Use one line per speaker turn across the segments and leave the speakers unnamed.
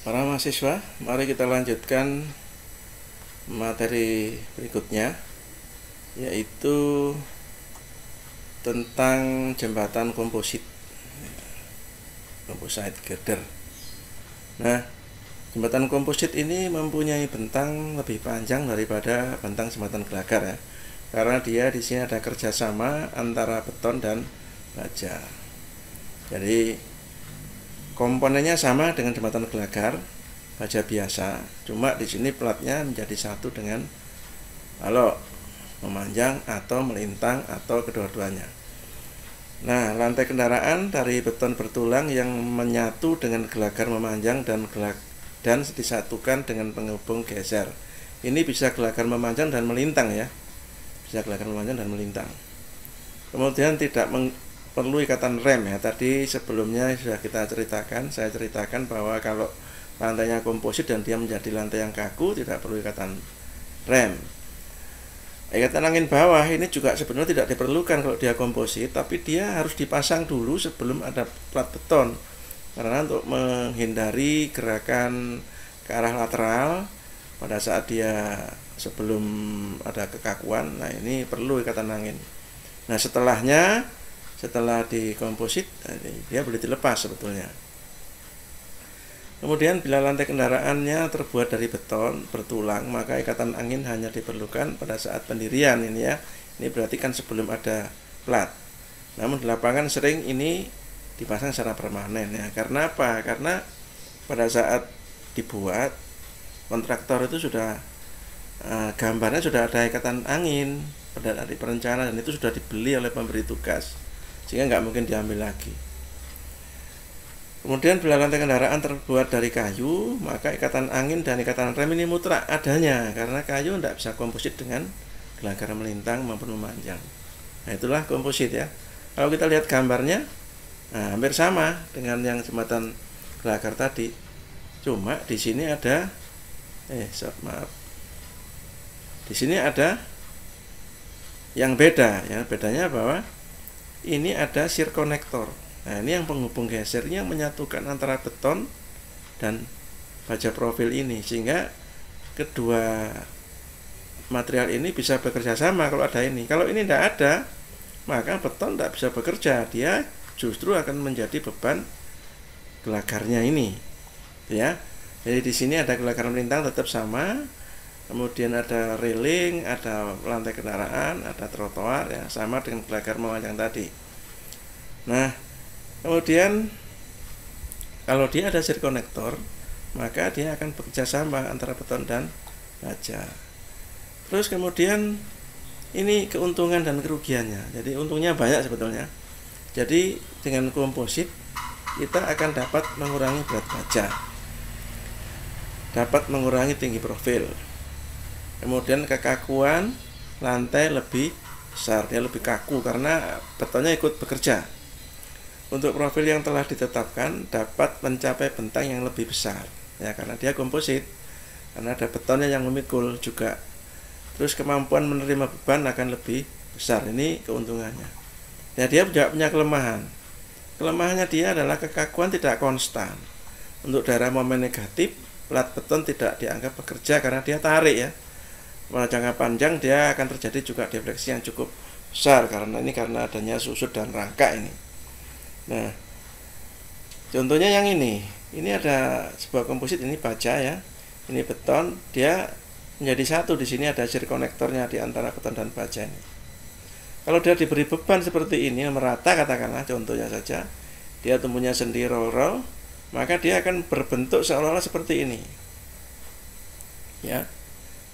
Para mahasiswa, mari kita lanjutkan materi berikutnya, yaitu tentang jembatan komposit, composite girder. Nah, jembatan komposit ini mempunyai bentang lebih panjang daripada bentang jembatan gelagar ya, karena dia di sini ada kerjasama antara beton dan baja. Jadi komponennya sama dengan jembatan gelagar, baja biasa, cuma di sini platnya menjadi satu dengan balok, memanjang atau melintang atau kedua-duanya. Nah, lantai kendaraan dari beton bertulang yang menyatu dengan gelagar memanjang dan disatukan dengan penghubung geser. Ini bisa gelagar memanjang dan melintang ya, bisa gelagar memanjang dan melintang. Kemudian tidak perlu ikatan rem ya. Tadi sebelumnya sudah saya ceritakan bahwa kalau lantainya komposit dan dia menjadi lantai yang kaku, tidak perlu ikatan rem. Ikatan angin bawah ini juga sebenarnya tidak diperlukan kalau dia komposit, tapi dia harus dipasang dulu sebelum ada plat beton, karena untuk menghindari gerakan ke arah lateral pada saat dia sebelum ada kekakuan. Nah, ini perlu ikatan angin. Nah, setelah dikomposit, dia boleh dilepas sebetulnya. Kemudian bila lantai kendaraannya terbuat dari beton bertulang, maka ikatan angin hanya diperlukan pada saat pendirian ini ya. Ini berarti kan sebelum ada plat. Namun di lapangan sering ini dipasang secara permanen ya. Karena apa? Karena pada saat dibuat, kontraktor itu sudah gambarnya sudah ada ikatan angin pada hari perencanaan, dan itu sudah dibeli oleh pemberi tugas, sehingga nggak mungkin diambil lagi. Kemudian bila lantai kendaraan terbuat dari kayu, maka ikatan angin dan ikatan rem ini mutlak adanya, karena kayu tidak bisa komposit dengan gelagar melintang maupun memanjang. Nah, itulah komposit ya. Kalau kita lihat gambarnya, hampir sama dengan yang jembatan gelagar tadi. Cuma di sini ada di sini ada yang beda ya. Bedanya bahwa ini ada shear connector. Nah, ini yang penghubung gesernya menyatukan antara beton dan baja profil ini, sehingga kedua material ini bisa bekerja sama kalau ada ini. Kalau ini tidak ada, maka beton tidak bisa bekerja, dia justru akan menjadi beban gelagarnya ini ya. Jadi di sini ada gelagar melintang tetap sama, kemudian ada railing, ada lantai kendaraan, ada trotoar ya, sama dengan gelagar memanjang tadi. Nah, kemudian kalau dia ada shear connector, maka dia akan bekerja sama antara beton dan baja. Terus kemudian ini keuntungan dan kerugiannya. Jadi untungnya banyak sebetulnya. Jadi dengan komposit kita akan dapat mengurangi berat baja, dapat mengurangi tinggi profil, kemudian kekakuan lantai lebih besar, dia lebih kaku karena betonnya ikut bekerja. Untuk profil yang telah ditetapkan dapat mencapai bentang yang lebih besar ya, karena dia komposit, karena ada betonnya yang memikul juga. Terus kemampuan menerima beban akan lebih besar, ini keuntungannya. Ya, dia juga punya kelemahan. Kelemahannya dia adalah kekakuan tidak konstan. Untuk daerah momen negatif, plat beton tidak dianggap bekerja karena dia tarik ya. Pada jangka panjang dia akan terjadi juga defleksi yang cukup besar karena adanya susut dan rangka ini. Nah, contohnya yang ini ada sebuah komposit, ini baja ya, ini beton, dia menjadi satu. Di sini ada shear konektornya di antara beton dan baja ini. Kalau dia diberi beban seperti ini merata, katakanlah contohnya saja, dia tumbuhnya sendi roll, maka dia akan berbentuk seolah-olah seperti ini. Ya,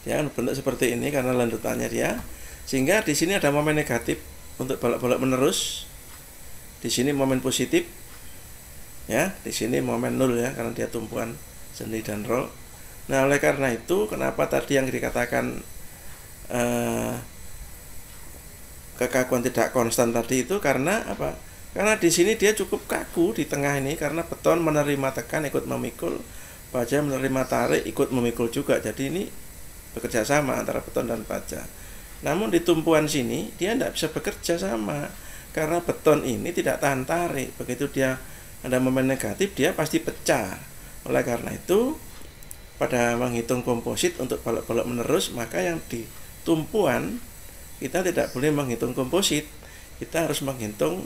dia akan berbentuk seperti ini karena lanjutannya dia, sehingga di sini ada momen negatif untuk bolak-balik menerus. Di sini momen positif ya, di sini momen nol ya, karena dia tumpuan sendi dan roll. Nah, oleh karena itu kenapa tadi yang dikatakan kekakuan tidak konstan tadi itu karena apa? Karena di sini dia cukup kaku di tengah ini, karena beton menerima tekan ikut memikul, baja menerima tarik ikut memikul juga. Jadi ini bekerja sama antara beton dan baja. Namun di tumpuan sini dia tidak bisa bekerja sama, karena beton ini tidak tahan tarik. Begitu dia ada momen negatif, dia pasti pecah. Oleh karena itu, pada menghitung komposit untuk balok-balok menerus, maka yang di tumpuan kita tidak boleh menghitung komposit, kita harus menghitung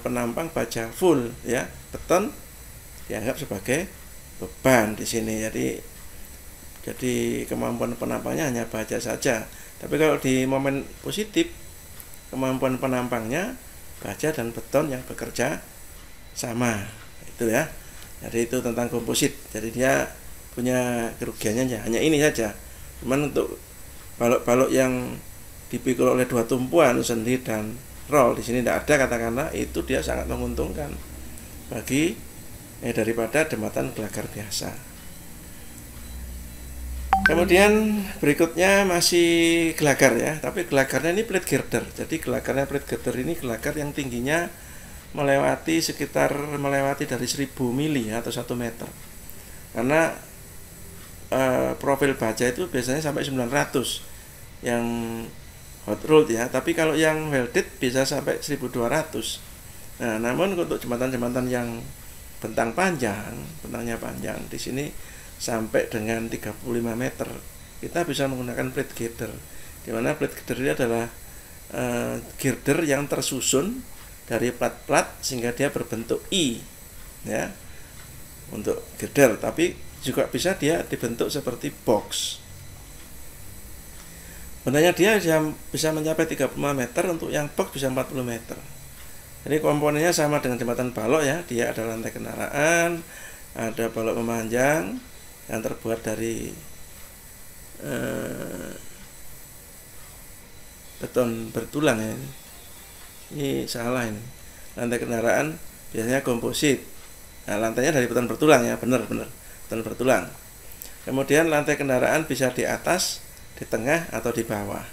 penampang baja full ya. Beton dianggap sebagai beban di sini. Jadi kemampuan penampangnya hanya baja saja. Tapi kalau di momen positif, kemampuan penampangnya baja dan beton yang bekerja sama. Itu ya. Jadi itu tentang komposit. Jadi dia punya kerugiannya hanya ini saja. Cuman untuk balok-balok yang dipikul oleh dua tumpuan, sendi dan roll, di sini tidak ada katakanlah, itu dia sangat menguntungkan bagi daripada jembatan gelagar biasa. Kemudian berikutnya masih gelagar ya, tapi gelagarnya ini plate girder. Jadi gelagarnya plate girder ini gelagar yang tingginya melewati dari 1000 mili atau 1 meter. Karena profil baja itu biasanya sampai 900 yang hot rolled ya, tapi kalau yang welded bisa sampai 1200. Nah, namun untuk jembatan-jembatan yang bentangnya panjang di sini sampai dengan 35 meter, kita bisa menggunakan plate girder. Di mana plate girder ini adalah girder yang tersusun dari plat-plat sehingga dia berbentuk I ya, untuk girder, tapi juga bisa dia dibentuk seperti box. Benarnya dia bisa mencapai 35 meter, untuk yang box bisa 40 meter. Jadi komponennya sama dengan jembatan balok ya, dia ada lantai kendaraan, ada balok memanjang yang terbuat dari beton bertulang ya. Ini salah ini. Lantai kendaraan biasanya komposit. Nah, lantainya dari beton bertulang ya, benar beton bertulang. Kemudian lantai kendaraan bisa di atas, di tengah atau di bawah.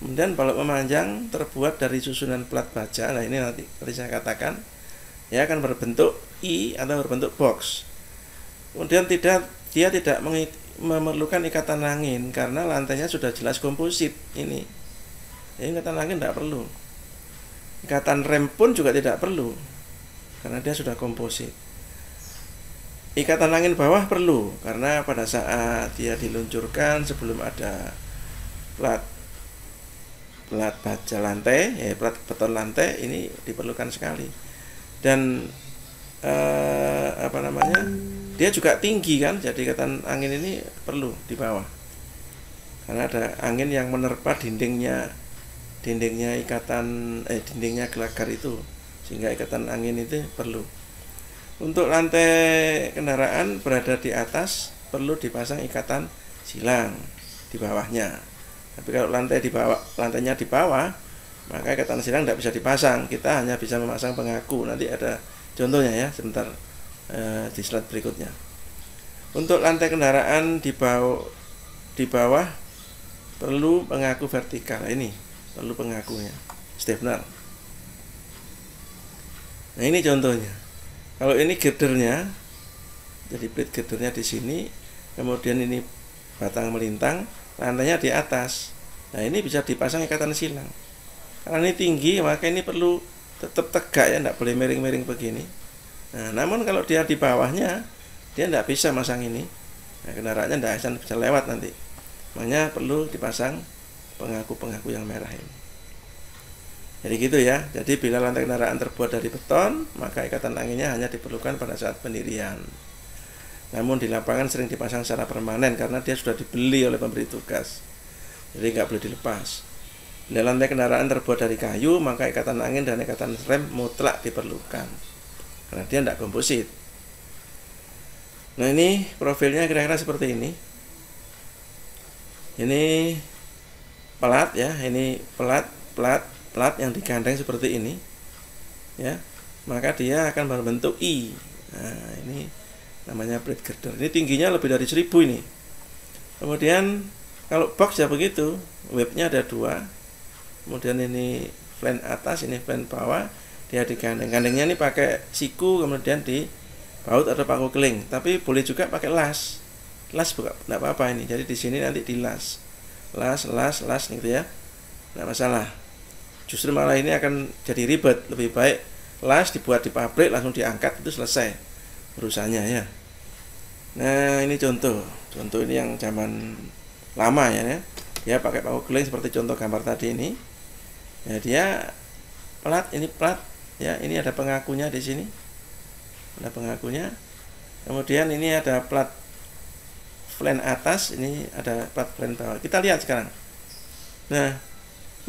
Kemudian balok memanjang terbuat dari susunan plat baja. Nah, ini nanti saya katakan ya akan berbentuk I atau berbentuk box. Kemudian dia tidak memerlukan ikatan angin karena lantainya sudah jelas komposit ini. Jadi ikatan angin tidak perlu. Ikatan rem pun juga tidak perlu karena dia sudah komposit. Ikatan angin bawah perlu karena pada saat dia diluncurkan sebelum ada plat baja lantai, ya plat beton lantai ini diperlukan sekali. Dan dia juga tinggi kan, jadi ikatan angin ini perlu di bawah karena ada angin yang menerpa dindingnya gelagar itu, sehingga ikatan angin itu perlu. Untuk lantai kendaraan berada di atas perlu dipasang ikatan silang di bawahnya. Tapi kalau lantainya di bawah, maka ikatan silang tidak bisa dipasang. Kita hanya bisa memasang pengaku. Nanti ada contohnya ya sebentar di slide berikutnya. Untuk lantai kendaraan di bawah perlu pengaku vertikal. Ini perlu pengakunya, Stepner. Nah, ini contohnya. Kalau ini girdernya, jadi plate girdernya di sini, kemudian ini batang melintang, lantainya di atas. Nah, ini bisa dipasang ikatan silang. Karena ini tinggi, maka ini perlu tetap tegak ya, tidak boleh miring-miring begini. Nah, namun kalau dia di bawahnya, dia tidak bisa masang ini. Nah, kendaraannya tidak bisa lewat nanti. Makanya perlu dipasang pengaku-pengaku yang merah ini. Jadi gitu ya. Jadi bila lantai kendaraan terbuat dari beton, maka ikatan anginnya hanya diperlukan pada saat pendirian. Namun di lapangan sering dipasang secara permanen karena dia sudah dibeli oleh pemberi tugas. Jadi nggak boleh dilepas. Bila lantai kendaraan terbuat dari kayu, maka ikatan angin dan ikatan rem mutlak diperlukan karena dia tidak komposit. Nah, ini profilnya kira-kira seperti ini. Ini pelat ya, ini pelat yang digandeng seperti ini ya, maka dia akan berbentuk I. Nah, ini namanya plate girder. Ini tingginya lebih dari 1000 ini. Kemudian kalau box ya begitu, webnya ada 2. Kemudian ini flank atas, ini flank bawah, dia digandeng. Gandengnya ini pakai siku, kemudian dibaut atau paku keling. Tapi boleh juga pakai las bukan, tidak apa-apa ini. Jadi di sini nanti dilas, las gitu ya, tidak masalah. Justru malah ini akan jadi ribet. Lebih baik las dibuat di pabrik langsung diangkat, itu selesai urusannya ya. Nah, ini contoh ini yang zaman lama ya. Dia pakai paku keling seperti contoh gambar tadi ini. Ya, dia plat, ini plat ya, ini ada pengakunya di sini. Ada pengakunya. Kemudian ini ada plat flank atas, ini ada plat flank bawah. Kita lihat sekarang. Nah,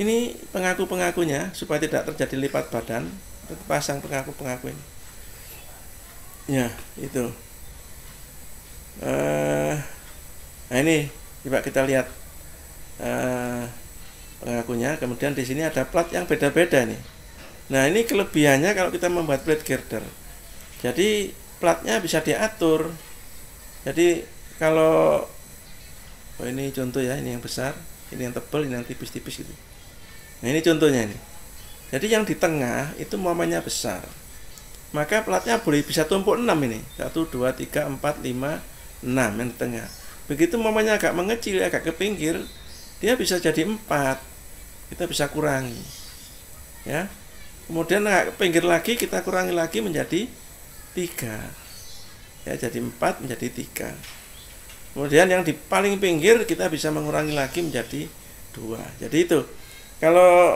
ini pengaku-pengakunya supaya tidak terjadi lipat badan, kita pasang pengaku-pengaku ini. Ya, itu. Nah, ini coba kita lihat pengakunya. Kemudian di sini ada plat yang beda-beda nih. Nah, ini kelebihannya kalau kita membuat plate girder. Jadi platnya bisa diatur. Jadi kalau ini contoh ya, ini yang besar, ini yang tebal, ini yang tipis-tipis gitu. Nah, ini contohnya ini. Jadi yang di tengah itu momennya besar. Maka platnya boleh bisa tumpuk 6 ini. 1 2 3 4 5 6 yang di tengah. Begitu momennya agak mengecil, agak ke pinggir, dia bisa jadi 4. Kita bisa kurangi. Ya. Kemudian agak ke pinggir lagi kita kurangi lagi menjadi 3. Ya, jadi 4 menjadi 3. Kemudian yang di paling pinggir kita bisa mengurangi lagi menjadi 2. Jadi itu. Kalau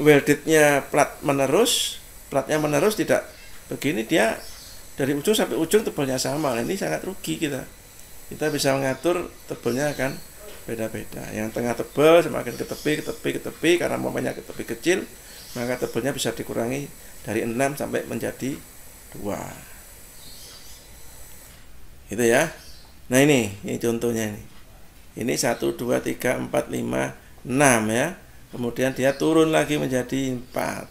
weldednya platnya menerus tidak begini, dia dari ujung sampai ujung tebalnya sama. Nah, ini sangat rugi kita. Kita bisa mengatur tebalnya akan beda-beda. Yang tengah tebal semakin ke tepi karena momennya ke tepi kecil, maka tebalnya bisa dikurangi dari 6 sampai menjadi 2. Gitu ya. Nah, ini contohnya ini. Ini 1 2 3 4 5 6 ya. Kemudian dia turun lagi menjadi 4.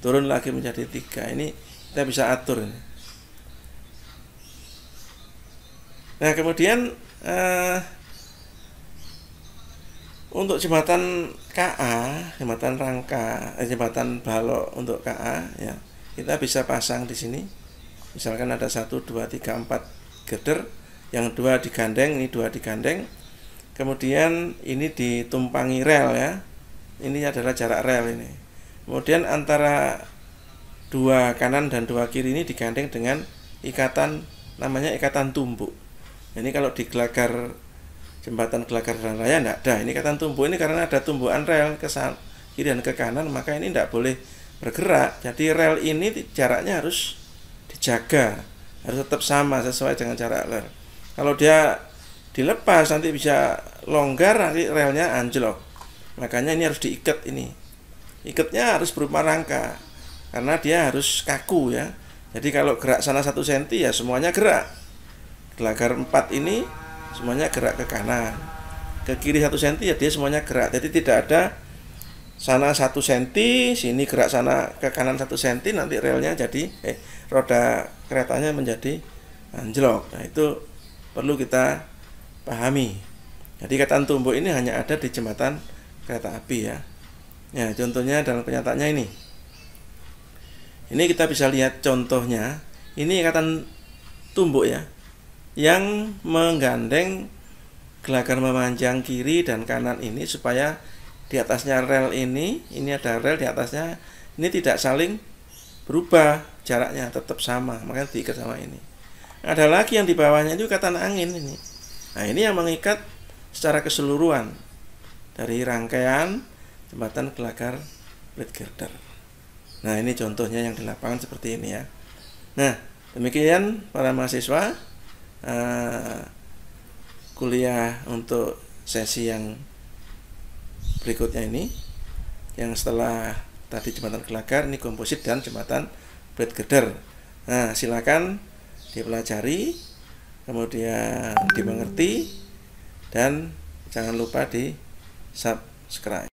Turun lagi menjadi 3. Ini kita bisa atur ini. Nah, kemudian untuk jembatan KA, jembatan rangka, jembatan balok untuk KA ya, kita bisa pasang di sini. Misalkan ada 1 2 3 4 girder, yang 2 digandeng, ini 2 digandeng. Kemudian ini ditumpangi rel ya. Ini adalah jarak rel ini. Kemudian antara 2 kanan dan 2 kiri ini digandeng dengan ikatan, namanya ikatan tumbuk. Ini kalau di Gelagar, jembatan Gelagar Jalan Raya enggak ada. Ini ikatan tumbuk ini karena ada tumbukan rel ke kiri dan ke kanan, maka ini enggak boleh bergerak. Jadi rel ini jaraknya harus dijaga, harus tetap sama sesuai dengan jarak rel. Kalau dia dilepas nanti bisa longgar, nanti relnya anjlok. Makanya ini harus diikat ini. Ikatnya harus berupa rangka karena dia harus kaku ya. Jadi kalau gerak sana 1 cm ya semuanya gerak. Gelagar 4 ini semuanya gerak ke kanan. Ke kiri 1 cm ya dia semuanya gerak. Jadi tidak ada sana 1 cm, sini gerak sana ke kanan 1 cm, nanti relnya jadi roda keretanya menjadi anjlok. Nah, itu perlu kita pahami. Jadi ikatan tumbuk ini hanya ada di jembatan kereta api ya. Ya, contohnya dalam kenyataannya ini. Ini kita bisa lihat contohnya. Ini ikatan tumbuk ya, yang menggandeng gelagar memanjang kiri dan kanan ini supaya di atasnya rel ini ada rel di atasnya, ini tidak saling berubah, jaraknya tetap sama, makanya diikat sama ini. Ada lagi yang di bawahnya itu ikatan angin ini. Nah, ini yang mengikat secara keseluruhan dari rangkaian jembatan Gelagar plate girder. Nah, ini contohnya yang di lapangan seperti ini ya. Nah, demikian para mahasiswa kuliah untuk sesi yang berikutnya ini, yang setelah tadi jembatan Gelagar, ini komposit dan jembatan plate girder. Nah, silakan dipelajari, kemudian dimengerti, dan jangan lupa di subscribe.